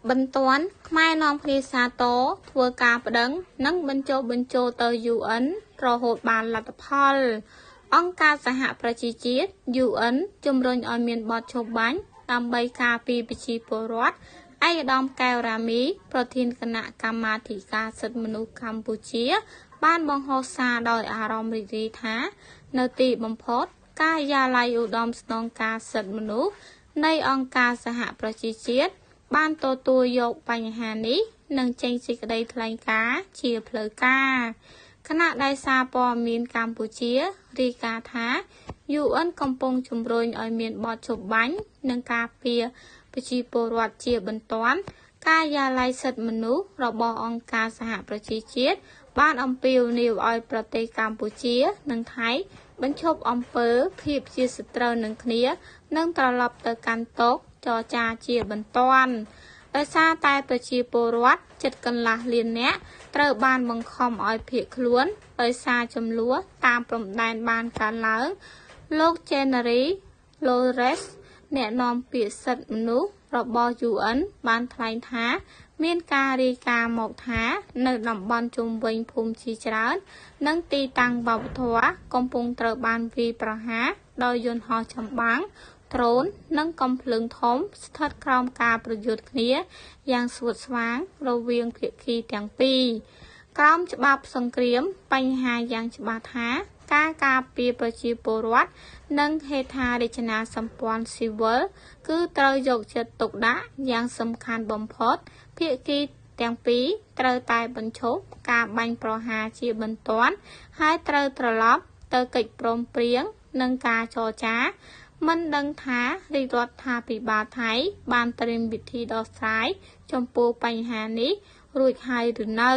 បន្ទាន់ខ្មែរនាំគ្នាសាទរធ្វើការប្តឹងនិងបញ្ចូលទៅ UN រហូតបានលទ្ធផលអង្គការសហប្រជាជាតិ UN ជំរុញឲ្យមានបទឈប់បាញ់ដើម្បីការពារប្រជាពលរដ្ឋឯកឧត្តមកែវរ៉ាមីប្រធានគណៈកម្មាធិការសិទ្ធិមនុស្សកម្ពុជាបានបង្ហោះសារដោយអារម្មណ៍រីករាយថានៅទីបំផុតការិយាល័យឧត្តមស្នងការសិទ្ធិមនុស្សនៃអង្គការសហប្រជាជាតិបានទទួលយកបញ្ហានេះនិងចេញសេចក្តីថ្លែងការណ៍ជាផ្លូវការគណៈដែលសារព័ត៌មានកម្ពុជារាយការណ៍ថា UN កំពុងជំរុញឲ្យមានបទឈប់បាញ់និងការពារប្រជាពលរដ្ឋជាបន្ទាន់ការិយាល័យសិទ្ធិមនុស្សរបស់អង្គការសហប្រជាជាតិបានអំពាវនាវឲ្យប្រទេសកម្ពុជានិងថៃបញ្ឈប់អំពើភាពជាសត្រូវនឹងគ្នានិងត្រឡប់ទៅកាន់តុចរចាជាបន្ទាន់ដោយសារតែប្រជាពលរដ្ឋជិតកន្លះលាននាក់ត្រូវបានបង្ខំឲ្យភៀសខ្លួនដោយសារចំនួនតាមព្រំដែនបានកើនឡើងលោក January Lores អ្នកនាំពាក្យសិទ្ធិមនុស្សរបស់ UN បានថ្លែងថាមានការរាយការណ៍មកថានៅតំបន់ជុំវិញភូមិជាច្រើននិងទីតាំងវប្បធម៌កំពុងត្រូវបានវាយប្រហារដោយយន្តហោះចម្បាំងដ្រូននិងកំភ្លើងធំស្ថិតក្រោមការប្រយុទ្ធគ្នាយ៉ាងស្វិតស្វាងរវាងភាគីទាំងពីរក្រោមច្បាប់សង្គ្រាមបញ្ហាយ៉ាងច្បាស់ថាការការពារប្រជាពលរដ្ឋនិងហេដ្ឋារចនាសម្ព័ន្ធស៊ីវិលគឺត្រូវយកចិត្តទុកដាក់យ៉ាងសំខាន់បំផុតភាគីទាំងពីរត្រូវតែបញ្ឈប់ការបាញ់ប្រហារជាបន្ទាន់ហើយត្រូវត្រឡប់ទៅកិច្ចព្រមព្រៀងនិងការចរចាមិនដឹងថារាជរដ្ឋាភិបាលថៃបានត្រៀមវិធីដោះស្រាយចំពោះបញ្ហានេះរួចហើយឬនៅ